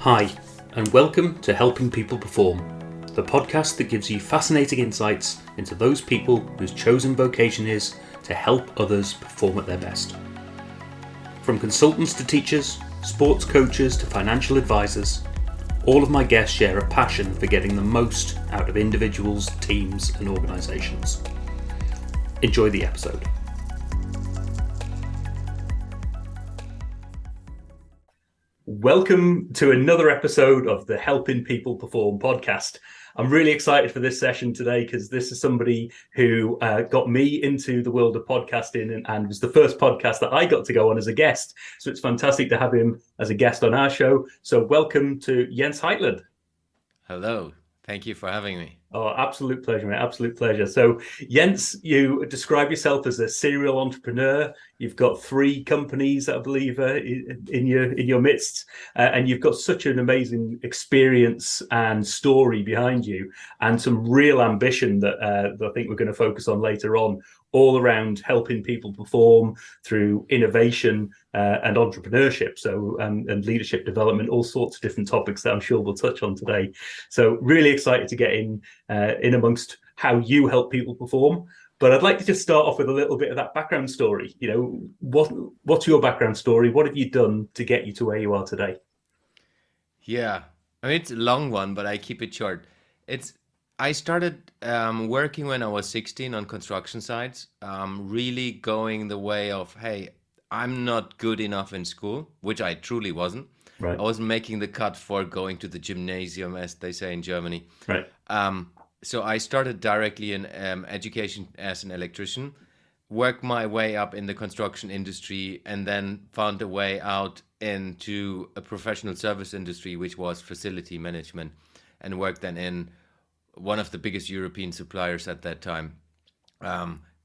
Hi, and welcome to Helping People Perform, the podcast that gives you fascinating insights into those people whose chosen vocation is to help others perform at their best. From consultants to teachers, sports coaches to financial advisors, all of my guests share a passion for getting the most out of individuals, teams, and organisations. Enjoy the episode. Welcome to another episode of the Helping People Perform podcast. I'm really excited for this session today because this is somebody who got me into the world of podcasting and was the first podcast that I got to go on as a guest. So it's fantastic to have him as a guest on our show. So welcome to Jens Heitland. Hello. Thank you for having me. Oh, absolute pleasure, mate. Absolute pleasure. So, Jens, you describe yourself as a serial entrepreneur. You've got 3 companies, I believe, in your midst, and you've got such an amazing experience and story behind you, and some real ambition that I think we're going to focus on later on, all around helping people perform through innovation and entrepreneurship, so and leadership development, all sorts of different topics that I'm sure we'll touch on today. So, really excited to get in amongst how you help people perform. But I'd like to just start off with a little bit of that background story. You know, what's your background story? What have you done to get you to where you are today? Yeah, I mean, it's a long one, but I keep it short. I started working when I was 16 on construction sites, really going the way of, hey, I'm not good enough in school, which I truly wasn't. Right. I wasn't making the cut for going to the gymnasium, as they say in Germany. Right. So I started directly in education as an electrician, worked my way up in the construction industry, and then found a way out into a professional service industry, which was facility management, and worked then in one of the biggest European suppliers at that time,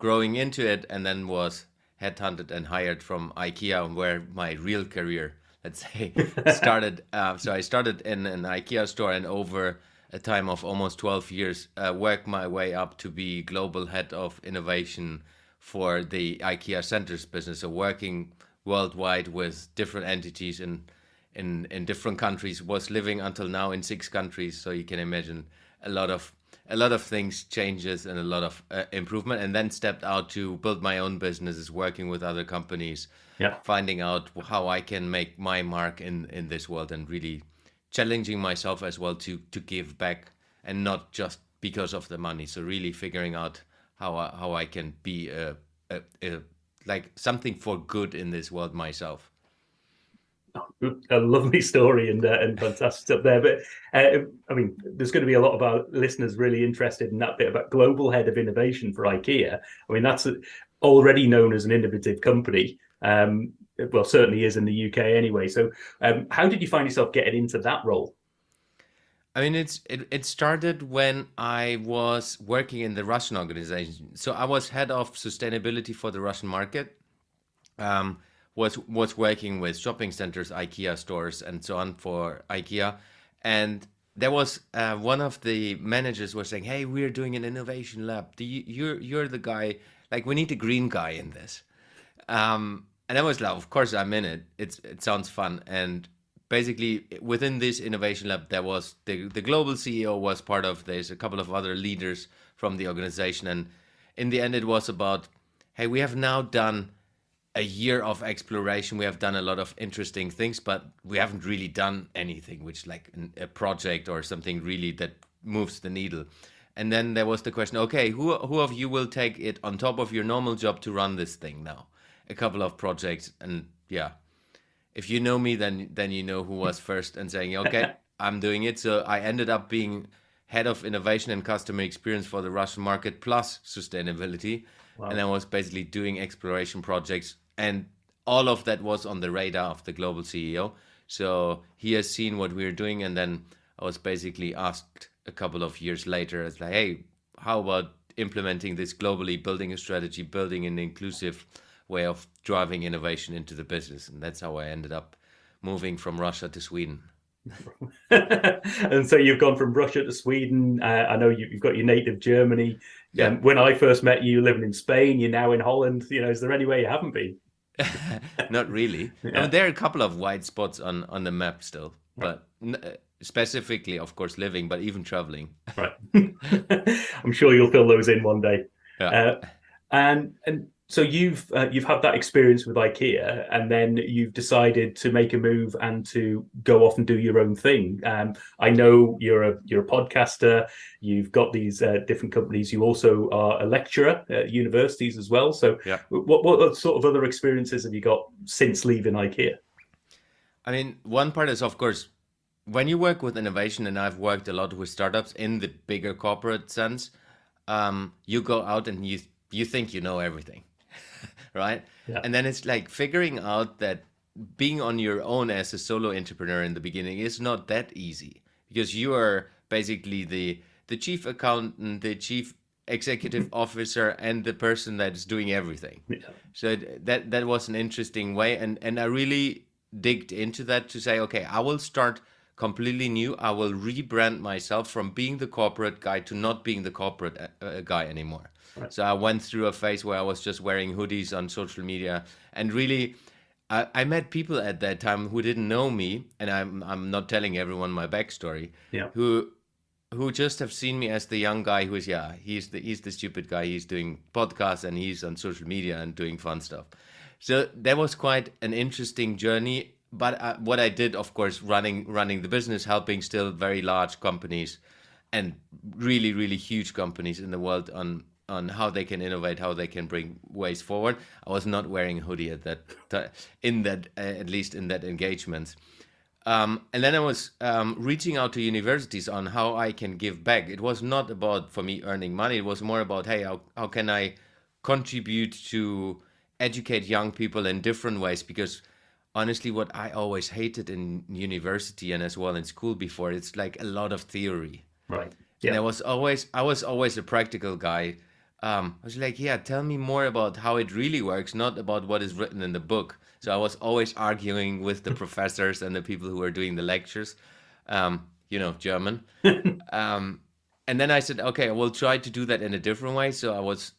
growing into it, and then was headhunted and hired from IKEA, where my real career, let's say, started. So I started in an IKEA store, and over a time of almost 12 years, worked my way up to be global head of innovation for the IKEA Centers business. So working worldwide with different entities in different countries. Was living until now in 6 countries. So you can imagine a lot of things, changes, and a lot of improvement. And then stepped out to build my own businesses, working with other companies, finding out how I can make my mark in this world, and really challenging myself as well to give back, and not just because of the money. So really figuring out how I can be like something for good in this world myself. A lovely story and fantastic stuff there. But I mean, there's going to be a lot of our listeners really interested in that bit about global head of innovation for IKEA. I mean, that's already known as an innovative company. Well, certainly is in the UK anyway. So how did you find yourself getting into that role? I mean, it started when I was working in the Russian organization. So I was head of sustainability for the Russian market. Was working with shopping centers, IKEA stores, and so on for IKEA. And there was one of the managers was saying, "Hey, we're doing an innovation lab. You're the guy. Like, we need a green guy in this." And I was like, "Of course, I'm in it. It sounds fun." And basically, within this innovation lab, there was the global CEO was part of this, a couple of other leaders from the organization. And in the end, it was about, hey, we have now done a year of exploration. We have done a lot of interesting things, but we haven't really done anything, which like a project or something really that moves the needle. And then there was the question, okay, who of you will take it on top of your normal job to run this thing now? A couple of projects, and yeah, if you know me, then you know who was first and saying, okay, I'm doing it. So I ended up being head of innovation and customer experience for the Russian market plus sustainability. Wow. And I was basically doing exploration projects, and all of that was on the radar of the global CEO. So he has seen what we're doing, and then I was basically asked a couple of years later, it's like, hey, how about implementing this globally, building a strategy, building an inclusive way of driving innovation into the business. And that's how I ended up moving from Russia to Sweden. And so you've gone from Russia to Sweden. I know you've got your native Germany. Yeah. When I first met you living in Spain, you're now in Holland. You know, is there any way you haven't been? Not really. I mean, Yeah, there are a couple of white spots on the map still, right, but specifically, of course, living, but even traveling. right. I'm sure you'll fill those in one day. Yeah. Uh, and so you've had that experience with IKEA, and then you've decided to make a move and to go off and do your own thing. I know you're a podcaster. You've got these different companies. You also are a lecturer at universities as well. So Yeah. what sort of other experiences have you got since leaving IKEA? I mean, one part is, of course, when you work with innovation, and I've worked a lot with startups in the bigger corporate sense, you go out and you think you know everything, right? Yeah, And then it's like figuring out that being on your own as a solo entrepreneur in the beginning is not that easy because you are basically the chief accountant, the chief executive officer, and the person that is doing everything. yeah, So that was an interesting way, and I really digged into that to say, okay, I will start completely new. I will rebrand myself from being the corporate guy to not being the corporate guy anymore. right. So I went through a phase where I was just wearing hoodies on social media, and really, I met people at that time who didn't know me, and I'm not telling everyone my backstory, Yeah, who just have seen me as the young guy who is, he's the stupid guy. He's doing podcasts and he's on social media and doing fun stuff. So that was quite an interesting journey. But what I did, of course, running the business, helping still very large companies and really really huge companies in the world on how they can innovate, how they can bring ways forward. I was not wearing a hoodie at that in that at least in that engagement. And then I was reaching out to universities on how I can give back. It was not about, for me, earning money. It was more about, hey, how can I contribute to educate young people in different ways? Because honestly, what I always hated in university and as well in school before, it's like a lot of theory. right. And Yeah, I was always a practical guy. I was like, yeah, tell me more about how it really works, not about what is written in the book. So I was always arguing with the professors and the people who were doing the lectures, German. Um, and then I said, okay, I will try to do that in a different way. So I was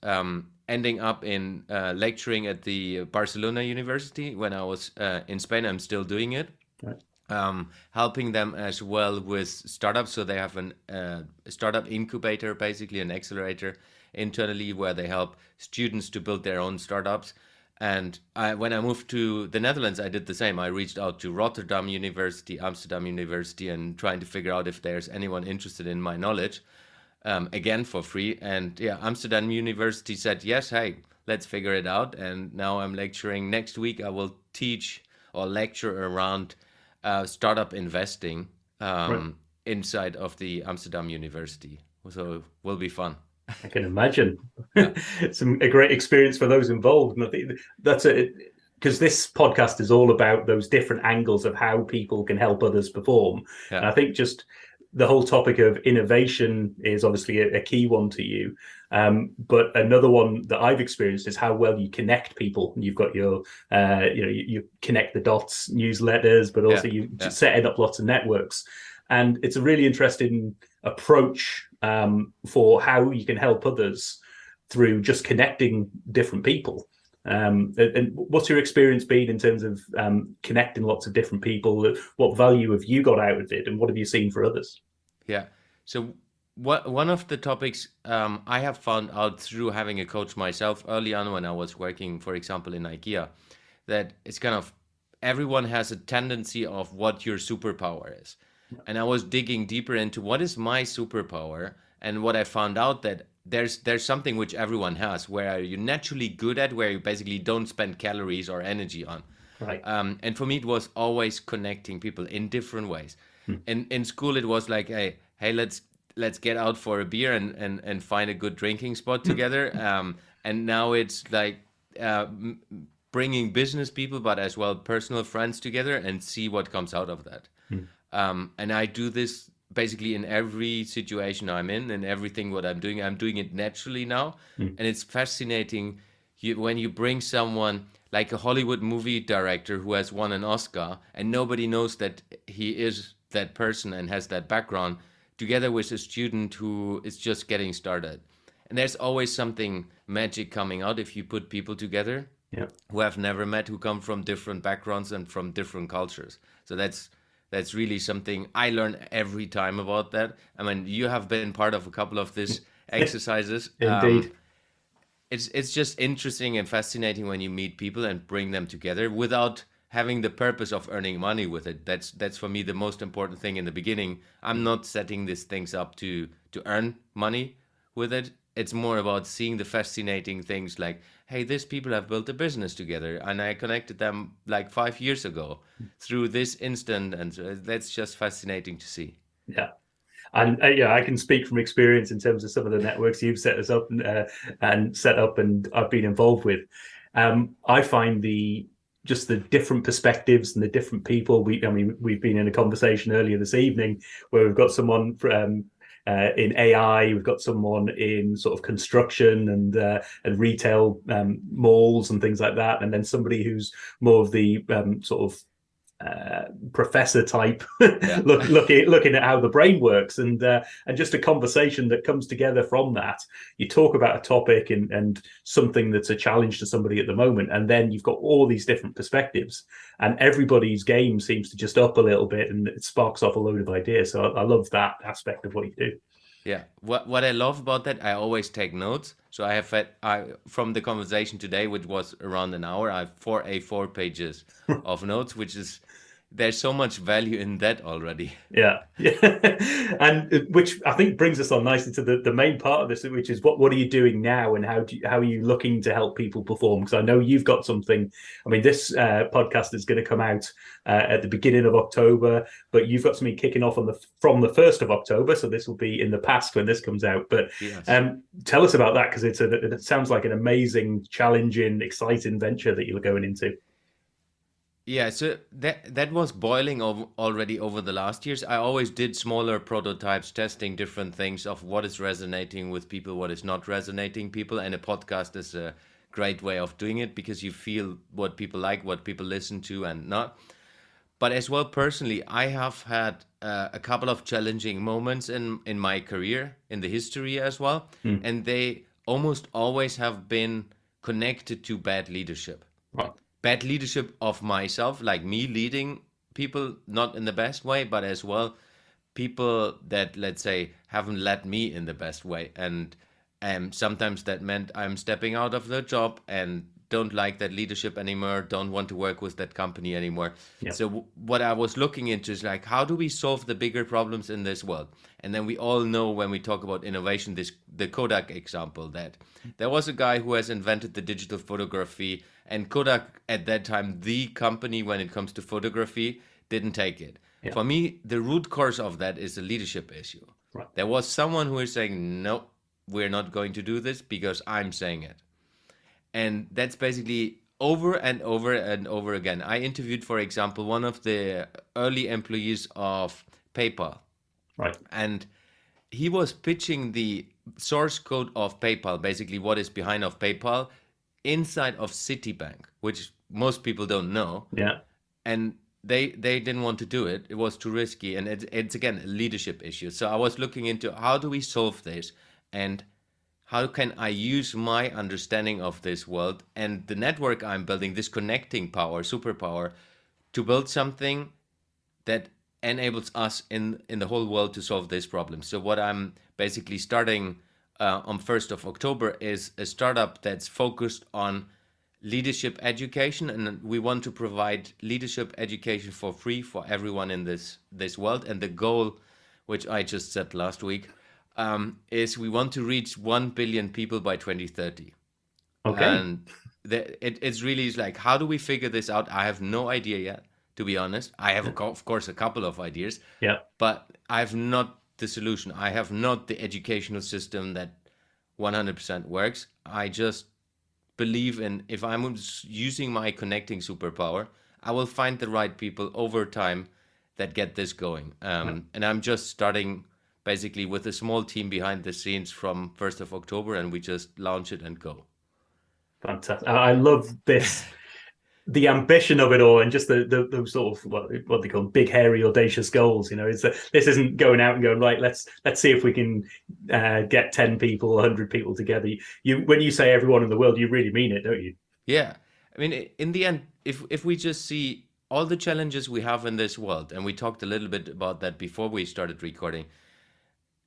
ending up in lecturing at the Barcelona University when I was in Spain. I'm still doing it, right. helping them as well with startups. So they have a startup incubator, basically an accelerator internally, where they help students to build their own startups. And when I moved to the Netherlands, I did the same. I reached out to Rotterdam University, Amsterdam University, and trying to figure out if there's anyone interested in my knowledge, again for free. And yeah, Amsterdam University said yes. Hey, let's figure it out. And now I'm lecturing. Next week, I will teach or lecture around startup investing Right. inside of the Amsterdam University. So it will be fun. I can imagine. Yeah, It's a great experience for those involved. And I think that's it, because this podcast is all about those different angles of how people can help others perform. yeah, And I think just the whole topic of innovation is obviously a key one to you. But another one that I've experienced is how well you connect people. You've got your, you connect the dots newsletters, but yeah, also you yeah. setting up lots of networks. And it's a really interesting approach for how you can help others through just connecting different people. And what's your experience been in terms of connecting lots of different people? What value have you got out of it, and what have you seen for others? Yeah. So one of the topics I have found out through having a coach myself early on when I was working, for example, in IKEA, that it's kind of everyone has a tendency of what your superpower is. And I was digging deeper into what is my superpower, and what I found out that there's something which everyone has, where you're naturally good at, where you basically don't spend calories or energy on. Right. And for me, it was always connecting people in different ways. Hmm. In school, it was like, hey, let's get out for a beer and find a good drinking spot together. And now it's like bringing business people, but as well personal friends together and see what comes out of that. Hmm. And I do this basically in every situation I'm in and everything what I'm doing it naturally now. Hmm. And it's fascinating when you bring someone like a Hollywood movie director who has won an Oscar and nobody knows that he is that person and has that background, together with a student who is just getting started. And there's always something magic coming out if you put people together. Yeah. who I've never met, who come from different backgrounds and from different cultures. So that's really something I learn every time about that. I mean, you have been part of a couple of these exercises. Indeed. It's just interesting and fascinating when you meet people and bring them together without having the purpose of earning money with it. That's for me the most important thing in the beginning. I'm not setting these things up to earn money with it. It's more about seeing the fascinating things like, hey, these people have built a business together and I connected them like 5 years ago through this instant. And so that's just fascinating to see. Yeah. And yeah, I can speak from experience in terms of some of the networks you've set us up and set up, and I've been involved with. I find just the different perspectives and the different people. I mean, we've been in a conversation earlier this evening where we've got someone from in AI, we've got someone in sort of construction and retail, malls and things like that, and then somebody who's more of the sort of professor type Yeah. looking at how the brain works, and just a conversation that comes together from that. You talk about a topic and something that's a challenge to somebody at the moment, and then you've got all these different perspectives, and everybody's game seems to just up a little bit, and it sparks off a load of ideas. So I love that aspect of what you do. Yeah. What I love about that, I always take notes. So I have had, from the conversation today, which was around an hour, I have 4 A4 pages of notes, which is there's so much value in that already. Yeah, yeah, and which I think brings us on nicely to the main part of this, which is what are you doing now, and how are you looking to help people perform? Because I know you've got something. I mean, this podcast is going to come out at the beginning of October, but you've got something kicking off from the 1st of October, so this will be in the past when this comes out. But Yes. tell us about that, because it sounds like an amazing, challenging, exciting venture that you're going into. Yeah, so that was boiling over already over the last years. I always did smaller prototypes, testing different things of what is resonating with people, what is not resonating people, and a podcast is a great way of doing it because you feel what people like, what people listen to, and not. But as well, personally, I have had a couple of challenging moments in my career, in the history as well, Mm. and they almost always have been connected to bad leadership. Right. Bad leadership of myself, like me leading people not in the best way, but as well people that, let's say, haven't led me in the best way. And sometimes that meant I'm stepping out of the job and don't like that leadership anymore, don't want to work with that company anymore. Yeah. So what I was looking into is like, how do we solve the bigger problems in this world? And then we all know when we talk about innovation, the Kodak example, that there was a guy who has invented the digital photography, and Kodak at that time, the company when it comes to photography, didn't take it. Yeah. For me, the root cause of that is a leadership issue. Right. There was someone who is saying, no, we're not going to do this because I'm saying it. And that's basically over and over and over again. I interviewed, for example, one of the early employees of PayPal. Right. And he was pitching the source code of PayPal, basically what is behind of PayPal, inside of Citibank, which most people don't know. Yeah. And they didn't want to do it. It was too risky. And it's again, a leadership issue. So I was looking into how do we solve this? And how can I use my understanding of this world and the network I'm building, this connecting power, superpower, to build something that enables us in the whole world to solve this problem. So what I'm basically starting on 1st of October is a startup that's focused on leadership education, and we want to provide leadership education for free for everyone in this world. And the goal, which I just said last week, is we want to reach 1 billion people by 2030. Okay. And it's really like, how do we figure this out? I have no idea yet, to be honest. I have, of course, a couple of ideas, Yeah. but I have not the solution. I have not the educational system that 100% works. I just believe in, if I'm using my connecting superpower, I will find the right people over time that get this going. And I'm just starting basically with a small team behind the scenes from 1st of October, and we just launch it and go. Fantastic. I love this, the ambition of it all, and just the sort of what they call big, hairy, audacious goals. You know, this isn't going out and going, right, let's see if we can get 10 people, 100 people together. When you say everyone in the world, you really mean it, don't you? Yeah. I mean, in the end, if we just see all the challenges we have in this world, and we talked a little bit about that before we started recording,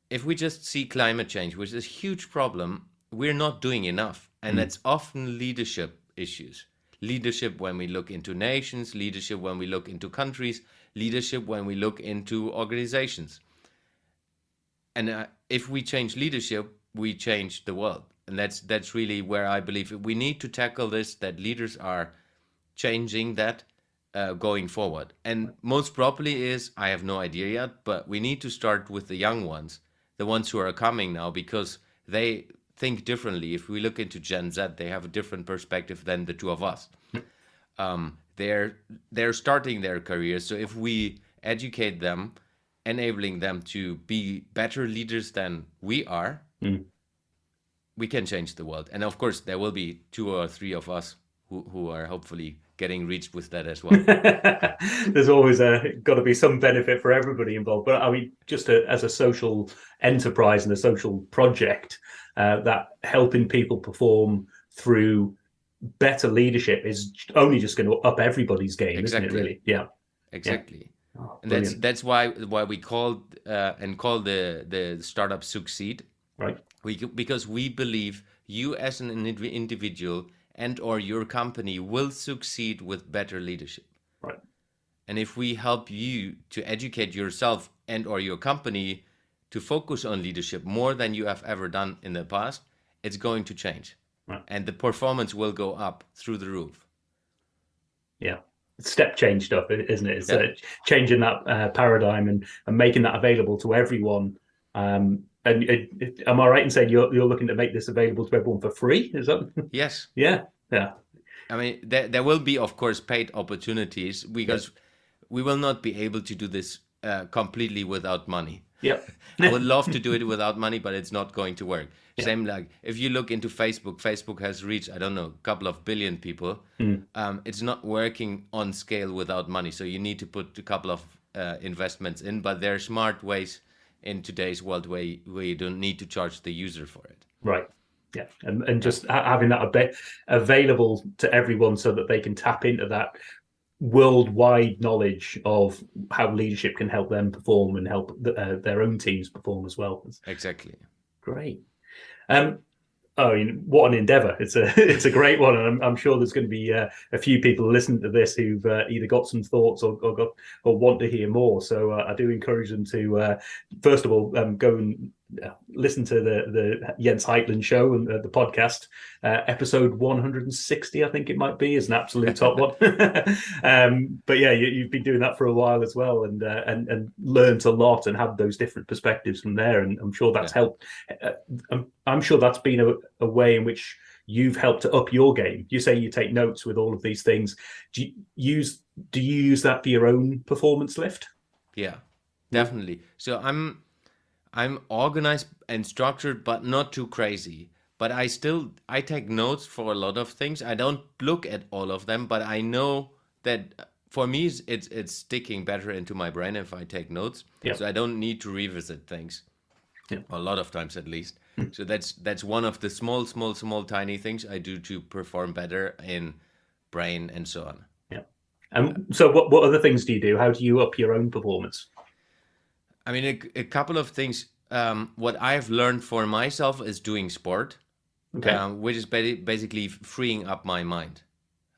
if we just see climate change, which is a huge problem, we're not doing enough. And that's often leadership issues. Leadership when we look into nations, leadership when we look into countries, leadership when we look into organizations. And if we change leadership, we change the world. And that's really where I believe we need to tackle this, that leaders are changing that going forward. And most probably is, I have no idea yet, but we need to start with the young ones, the ones who are coming now, because they think differently. If we look into Gen Z, they have a different perspective than the two of us. They're starting their careers. So if we educate them, enabling them to be better leaders than we are, we can change the world. And of course, there will be 2 or 3 of us who are hopefully getting reached with that as well. There's always got to be some benefit for everybody involved. But I mean, just as a social enterprise and a social project, that helping people perform through better leadership is only just going to up everybody's game, Exactly. isn't it? Really, yeah, exactly. Yeah. Oh, and brilliant. that's why we called the startup Succeed, Right. Because we believe you as an individual and or your company will succeed with better leadership. Right. And if we help you to educate yourself and or your company to focus on leadership more than you have ever done in the past, it's going to change. Right. And the performance will go up through the roof. Yeah. Step change stuff, isn't it? It's Yeah. changing that paradigm and making that available to everyone. And am I right in saying you're looking to make this available to everyone for free? Is that? Yes. Yeah. Yeah. I mean, there will be, of course, paid opportunities because we will not be able to do this completely without money. Yep. I would love to do it without money, but it's not going to work. Yeah. Same like if you look into Facebook, Facebook has reached, I don't know, a couple of billion people. It's not working on scale without money. So you need to put a couple of investments in, but there are smart ways in today's world where you don't need to charge the user for it. Right. Yeah. And just having that a bit available to everyone so that they can tap into that worldwide knowledge of how leadership can help them perform and help their own teams perform as well. Exactly. Great. I mean, what an endeavor! It's a great one, and I'm sure there's going to be a few people listening to this who've either got some thoughts or want to hear more. So I do encourage them to first of all go and listen to the Jens Heitland show and the podcast. Episode 160, I think it might be, is an absolute top one. But yeah, you've been doing that for a while as well, and learned a lot and had those different perspectives from there. And I'm sure that's helped. I'm sure that's been a way in which you've helped to up your game. You say you take notes with all of these things. Do you use that for your own performance lift? Yeah, definitely. So I'm organized and structured, but not too crazy. But I take notes for a lot of things. I don't look at all of them, but I know that for me it's sticking better into my brain if I take notes. Yeah. So I don't need to revisit things. Yeah. A lot of times at least. So that's one of the small tiny things I do to perform better in brain and so on. Yeah. And so what other things do you do? How do you up your own performance? I mean, a couple of things. What I've learned for myself is doing sport, which is basically freeing up my mind.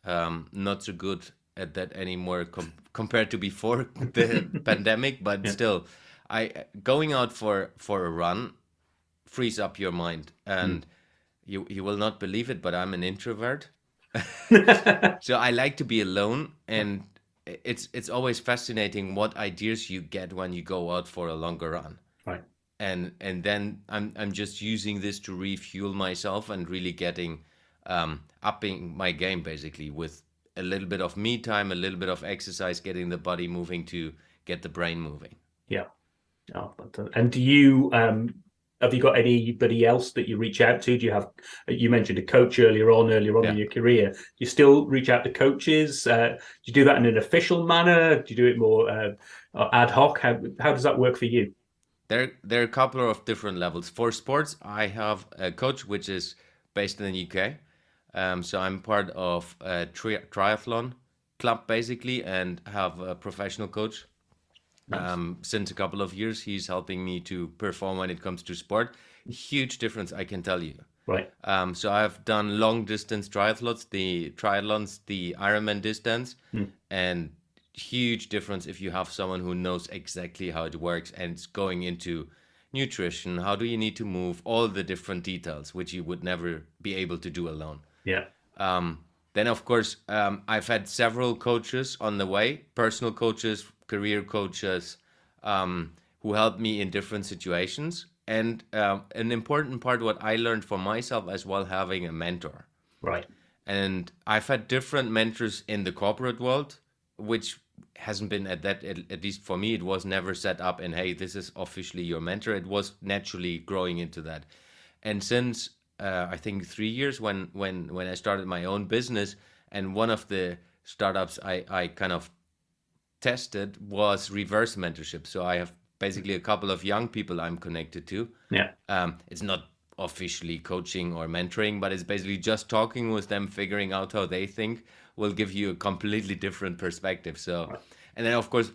Not so good at that anymore compared to before the pandemic, but still, going out for a run frees up your mind. And you will not believe it, but I'm an introvert. So I like to be alone, and it's always fascinating what ideas you get when you go out for a longer run. Right. And then I'm just using this to refuel myself and really getting upping my game basically with a little bit of me time, a little bit of exercise, getting the body moving to get the brain moving. Yeah. Oh, and do you have you got anybody else that you reach out to? Do you have? You mentioned a coach earlier on in your career. Do you still reach out to coaches? Do you do that in an official manner? Do you do it more ad hoc? How does that work for you? There are a couple of different levels. For sports, I have a coach which is based in the UK. So I'm part of a triathlon club basically, and have a professional coach. Nice. Since a couple of years, he's helping me to perform when it comes to sport. Huge difference, I can tell you. Right. So I've done long distance triathlons, the Ironman distance, Mm. and huge difference if you have someone who knows exactly how it works and it's going into nutrition, how do you need to move, all the different details which you would never be able to do alone. Yeah. Then, of course, I've had several coaches on the way, personal coaches, career coaches, who helped me in different situations. And an important part, what I learned for myself as well, having a mentor. Right. And I've had different mentors in the corporate world, which hasn't been at least for me, it was never set up and hey, this is officially your mentor. It was naturally growing into that. And since I think 3 years when I started my own business, and one of the startups I kind of tested was reverse mentorship. So I have basically a couple of young people I'm connected to. Yeah. It's not officially coaching or mentoring, but it's basically just talking with them, figuring out how they think will give you a completely different perspective. So, Right. and then of course,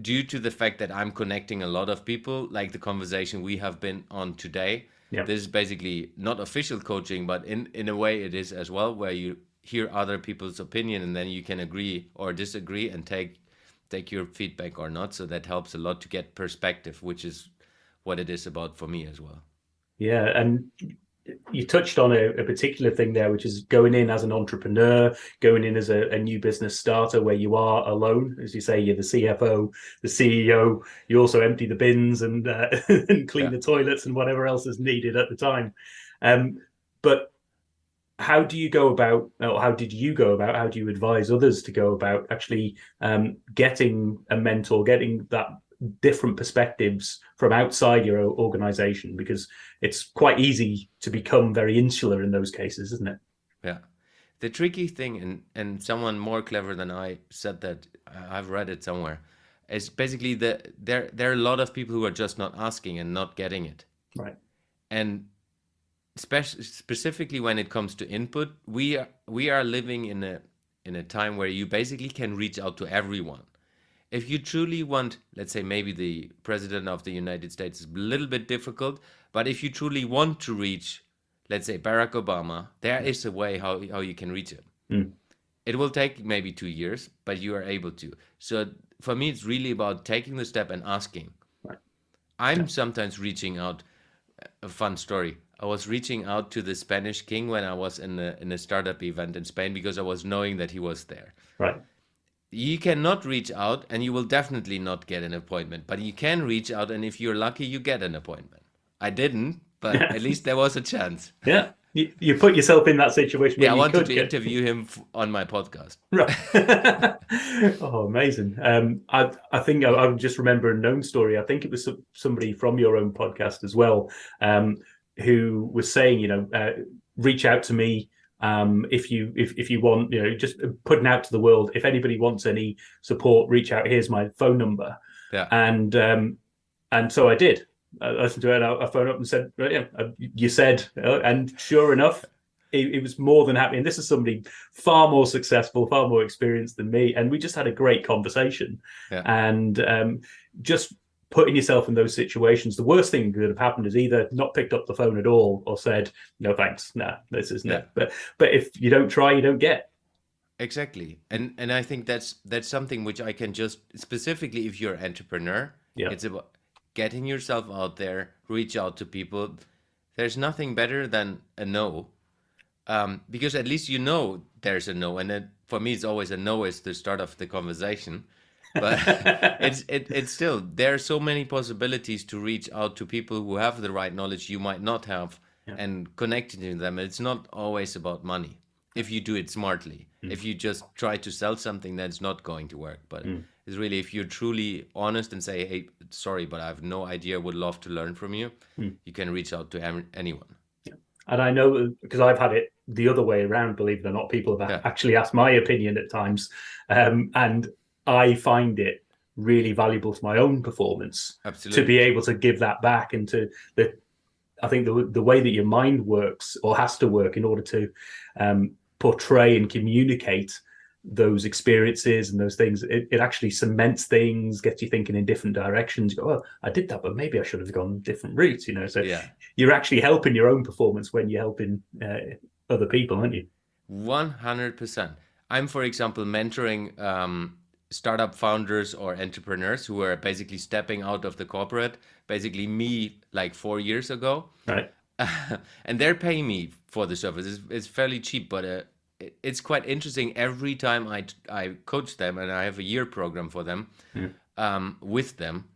due to the fact that I'm connecting a lot of people, like the conversation we have been on today, Yeah. this is basically not official coaching, but in a way it is as well, where you hear other people's opinion and then you can agree or disagree and take your feedback or not. So that helps a lot to get perspective, which is what it is about for me as well. Yeah. And you touched on a particular thing there, which is going in as an entrepreneur, going in as a new business starter where you are alone. As you say, you're the CFO, the CEO. You also empty the bins and and clean Yeah. the toilets and whatever else is needed at the time. But how do you go about, or how did you go about, how do you advise others to go about actually getting a mentor, getting that different perspectives from outside your organization? Because it's quite easy to become very insular in those cases, isn't it? Yeah. The tricky thing, and someone more clever than I said that, I've read it somewhere, is basically that there are a lot of people who are just not asking and not getting it. Right. And specifically when it comes to input, we are living in a time where you basically can reach out to everyone. If you truly want, let's say maybe the president of the United States is a little bit difficult, but if you truly want to reach, let's say Barack Obama, there is a way how you can reach him. Mm. It will take maybe 2 years, but you are able to. So for me, it's really about taking the step and asking. Right. I'm sometimes reaching out. A fun story. I was reaching out to the Spanish king when I was in a startup event in Spain because I was knowing that he was there. Right. You cannot reach out and you will definitely not get an appointment, but you can reach out and if you're lucky, you get an appointment. I didn't, but at least there was a chance. Yeah. You put yourself in that situation where Yeah, I you wanted could to get interview him on my podcast. right. Oh, amazing. I think I just remember a known story. I think it was somebody from your own podcast as well, who was saying, reach out to me if you want, just putting out to the world. If anybody wants any support, reach out. Here's my phone number. Yeah. And so I did. I listened to it. I phoned up and said, yeah, you said, and sure enough, he was more than happy. And this is somebody far more successful, far more experienced than me. And we just had a great conversation. Yeah. And just putting yourself in those situations, the worst thing that could have happened is either not picked up the phone at all or said, no, thanks. No, this isn't it. But if you don't try, you don't get. Exactly. And I think that's something which I can just, specifically if you're an entrepreneur, it's about getting yourself out there, reach out to people. There's nothing better than a no. Because at least there's a no, and then for me it's always a no is the start of the conversation. But it's still, there are so many possibilities to reach out to people who have the right knowledge you might not have, and connecting to them. It's not always about money if you do it smartly. If you just try to sell something, that's not going to work. But it's really, if you're truly honest and say, hey, sorry, but I have no idea, would love to learn from you, you can reach out to anyone. And I know, because I've had it the other way around, believe it or not, people have actually asked my opinion at times. And I find it really valuable to my own performance. Absolutely. To be able to give that back, and to I think the way that your mind works or has to work in order to portray and communicate those experiences and those things, it actually cements things, gets you thinking in different directions. You go, oh, I did that, but maybe I should have gone different routes, So Yeah, you're actually helping your own performance when you're helping other people, aren't you? 100%. I'm, for example, mentoring startup founders or entrepreneurs who are basically stepping out of the corporate, basically me like 4 years ago. Right. And they're paying me for the service. It's fairly cheap, but it's quite interesting. Every time I coach them, and I have a year program for them, Yeah. with them,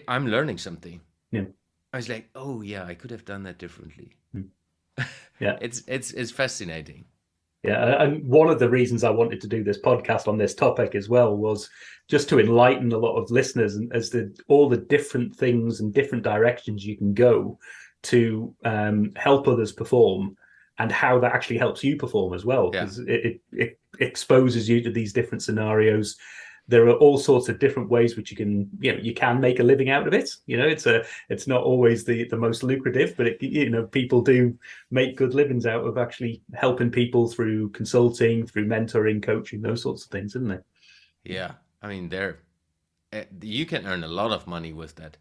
I'm learning something. Yeah. I was like, oh yeah, I could have done that differently. Yeah. It's fascinating. Yeah, and one of the reasons I wanted to do this podcast on this topic as well was just to enlighten a lot of listeners and as to all the different things and different directions you can go to help others perform, and how that actually helps you perform as well, Yeah. because it exposes you to these different scenarios. There are all sorts of different ways which you can make a living out of it. It's not always the most lucrative, but people do make good livings out of actually helping people through consulting, through mentoring, coaching, those sorts of things, isn't it? Yeah. I mean, you can earn a lot of money with that.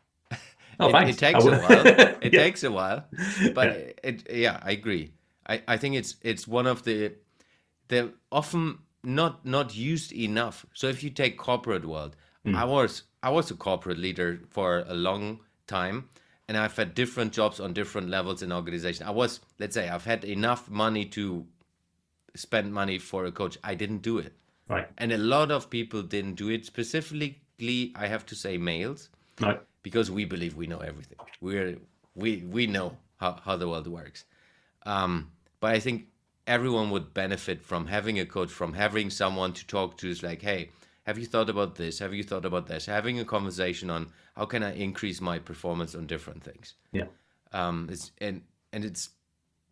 Oh, It thanks. takes a while. It Yeah. takes a while, but Yeah. yeah, I agree. I think it's one of the often not used enough. So if you take corporate world, Mm. I was a corporate leader for a long time, and I've had different jobs on different levels in organization. Let's say, I've had enough money to spend money for a coach. I didn't do it, Right. and a lot of people didn't do it. Specifically, I have to say males, Right. because we believe we know everything. We know how the world works. But I think everyone would benefit from having a coach, from having someone to talk to. Is like, hey, have you thought about this? Have you thought about this? Having a conversation on how can I increase my performance on different things. Yeah. It's and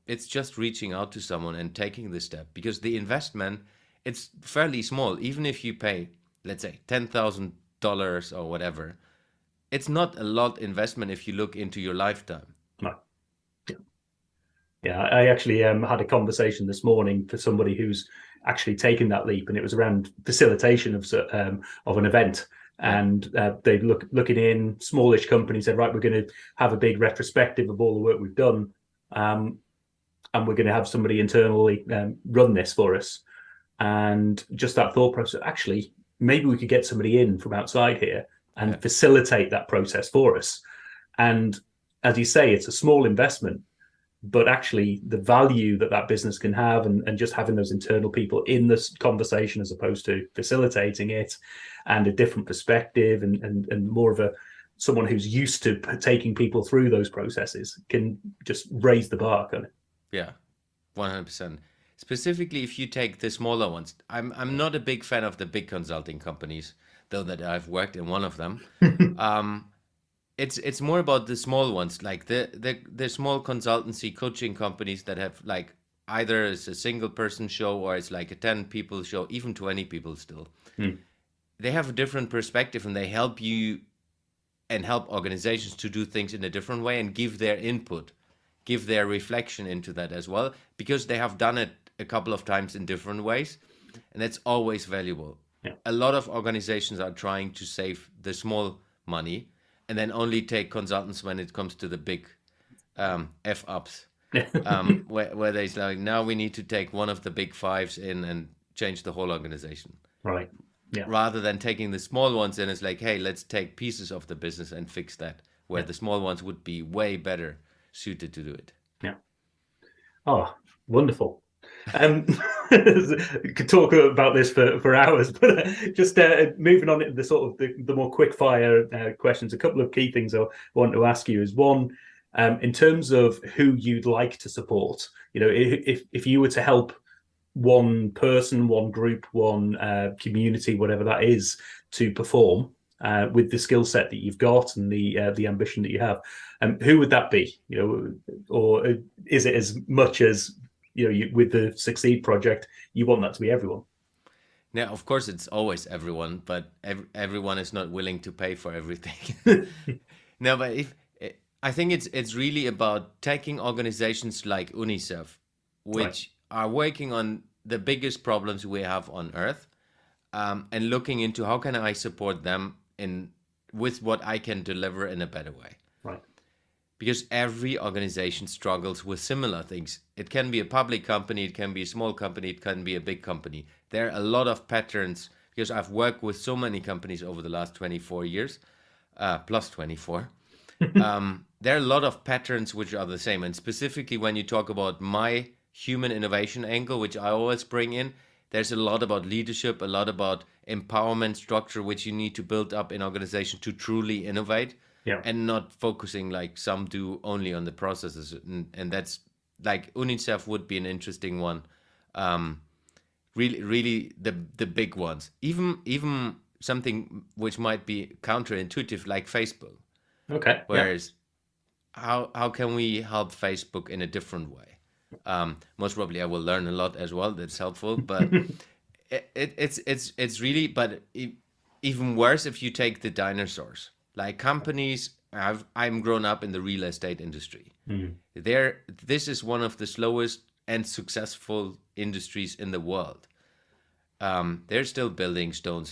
it's just reaching out to someone and taking the step, because the investment, it's fairly small. Even if you pay, let's say, $10,000 or whatever, it's not a lot investment if you look into your lifetime. Right. Yeah. Yeah, I actually had a conversation this morning for somebody who's actually taken that leap, and it was around facilitation of an event. Yeah, And they looking in smallish company, said, right, we're going to have a big retrospective of all the work we've done, and we're going to have somebody internally run this for us. And just that thought process, actually, maybe we could get somebody in from outside here yeah, and facilitate that process for us. And as you say, it's a small investment, but actually the value that business can have, and just having those internal people in this conversation as opposed to facilitating it, and a different perspective, and more of someone who's used to taking people through those processes, can just raise the bar, can it? yeah, 100%. Specifically, if you take the smaller ones, I'm not a big fan of the big consulting companies, though that I've worked in one of them. Um, it's more about the small ones, like the small consultancy coaching companies that have like either it's a single person show or it's like a 10 people show, even 20 people still. Mm. They have a different perspective, and they help you and help organizations to do things in a different way and give their input, give their reflection into that as well, because they have done it a couple of times in different ways, and that's always valuable. Yeah. A lot of organizations are trying to save the small money and then only take consultants when it comes to the big F ups, where they say, like, now we need to take one of the big fives in and change the whole organization. Right. Yeah. Rather than taking the small ones in, it's like, hey, let's take pieces of the business and fix that, where Yeah. the small ones would be way better suited to do it. Yeah. Oh, wonderful. Could talk about this for hours, but just moving on to the sort of the more quick fire questions. A couple of key things I want to ask you is one, in terms of who you'd like to support. If you were to help one person, one group, one community, whatever that is, to perform with the skill set that you've got and the ambition that you have, who would that be? Or is it as much as with the Succeed project, you want that to be everyone? Now, of course, it's always everyone, but everyone is not willing to pay for everything. No, but I think it's really about taking organizations like UNICEF, Right. which are working on the biggest problems we have on Earth, and looking into how can I support them in with what I can deliver in a better way. Right. Because every organization struggles with similar things. It can be a public company, it can be a small company, it can be a big company. There are a lot of patterns because I've worked with so many companies over the last 24 years, plus 24. There are a lot of patterns which are the same. And specifically, when you talk about my human innovation angle, which I always bring in, there's a lot about leadership, a lot about empowerment structure, which you need to build up in organization to truly innovate Yeah. and not focusing like some do only on the processes. And that's like UNICEF would be an interesting one. Um, really the big ones. Even something which might be counterintuitive like Facebook. Okay. Yeah. Whereas how can we help Facebook in a different way? Most probably I will learn a lot as well. That's helpful, but it's really even worse if you take the dinosaurs like companies. I'm grown up in the real estate industry. There, this is one of the slowest and successful industries in the world. They're still building stone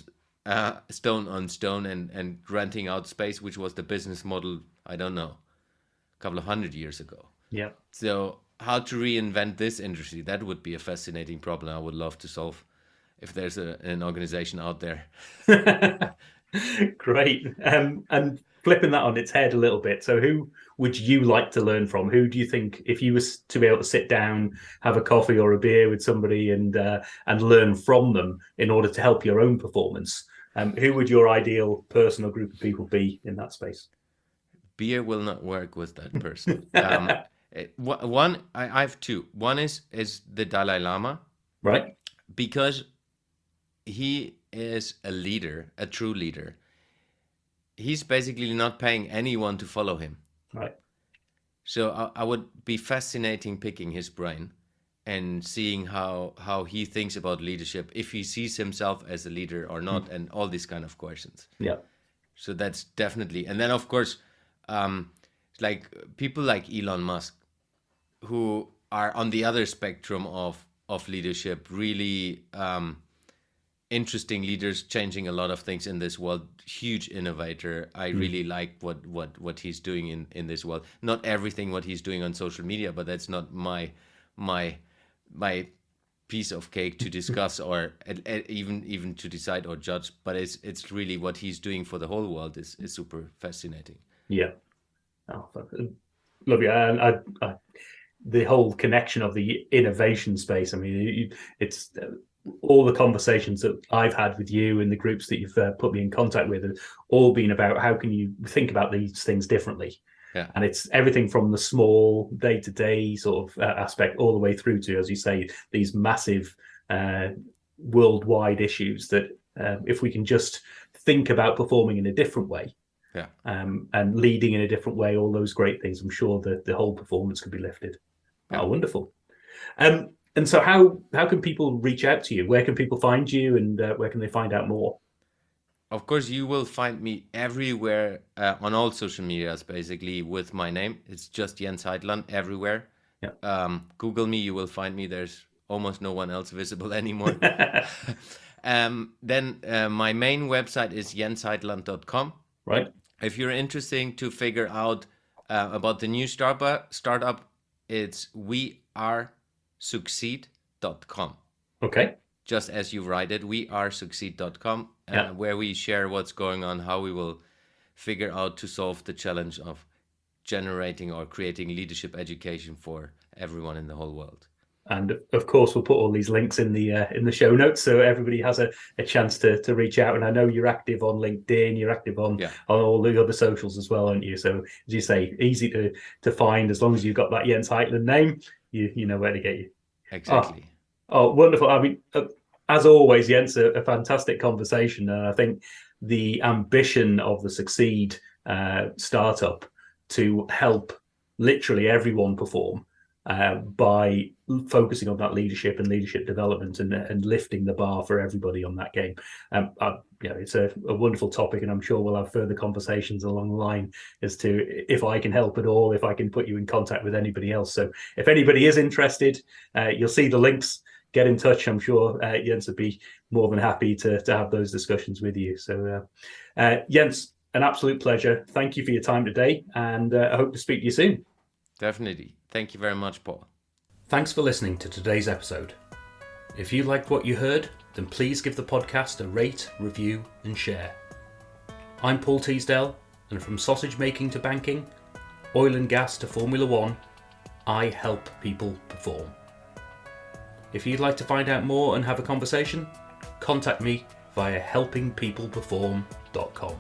on stone, and renting out space, which was the business model. I don't know, a couple of 100 years ago. Yeah. So how to reinvent this industry? That would be a fascinating problem I would love to solve if there's an organization out there. Great. And flipping that on its head a little bit. So, who would you like to learn from? Who do you think, if you was to be able to sit down, have a coffee or a beer with somebody, and learn from them in order to help your own performance? Who would your ideal person or group of people be in that space? Beer will not work with that person. I have two. One is the Dalai Lama, Right. because he is a leader, a true leader. He's basically not paying anyone to follow him. Right. So I would be fascinating picking his brain and seeing how he thinks about leadership, if he sees himself as a leader or not, and all these kind of questions. Yeah. So that's definitely, and then of course, like people like Elon Musk, who are on the other spectrum of leadership, really interesting leaders, changing a lot of things in this world. Huge innovator. I really like what he's doing in this world. Not everything what he's doing on social media, but that's not my piece of cake to discuss or even to decide or judge. But it's really what he's doing for the whole world is super fascinating. Yeah. Oh, love you. The whole connection of the innovation space. I mean, it's all the conversations that I've had with you and the groups that you've put me in contact with have all been about how can you think about these things differently. Yeah. And it's everything from the small day-to-day sort of aspect all the way through to, as you say, these massive worldwide issues that if we can just think about performing in a different way, Yeah. and leading in a different way, all those great things, I'm sure that the whole performance could be lifted. Yeah. Oh, wonderful. And so how can people reach out to you? Where can people find you, and where can they find out more? Of course, you will find me everywhere on all social medias, basically with my name. It's just Jens Heitland everywhere. Yeah. Google me, you will find me. There's almost no one else visible anymore. Then my main website is jensheitland.com. Right. If you're interested to figure out about the new startup, it's wearesucceed.com. Okay. Just as you write it, wearesucceed.com, where we share what's going on, how we will figure out to solve the challenge of generating or creating leadership education for everyone in the whole world. And of course, we'll put all these links in the show notes so everybody has a chance to reach out. And I know you're active on LinkedIn, you're active on all the other socials as well, aren't you? So as you say, easy to find as long as you've got that Jens Heitland name, you know where to get you. Exactly. Oh, wonderful. I mean, as always, Jens, a fantastic conversation. And I think the ambition of the Succeed startup to help literally everyone perform by focusing on that leadership and leadership development and lifting the bar for everybody on that game. It's a wonderful topic, and I'm sure we'll have further conversations along the line as to if I can help at all, if I can put you in contact with anybody else. So if anybody is interested, you'll see the links. Get in touch. I'm sure Jens would be more than happy to have those discussions with you. So Jens, an absolute pleasure. Thank you for your time today, and I hope to speak to you soon. Definitely. Thank you very much, Paul. Thanks for listening to today's episode. If you liked what you heard, then please give the podcast a rate, review, and share. I'm Paul Teasdale, and from sausage making to banking, oil and gas to Formula One, I help people perform. If you'd like to find out more and have a conversation, contact me via helpingpeopleperform.com.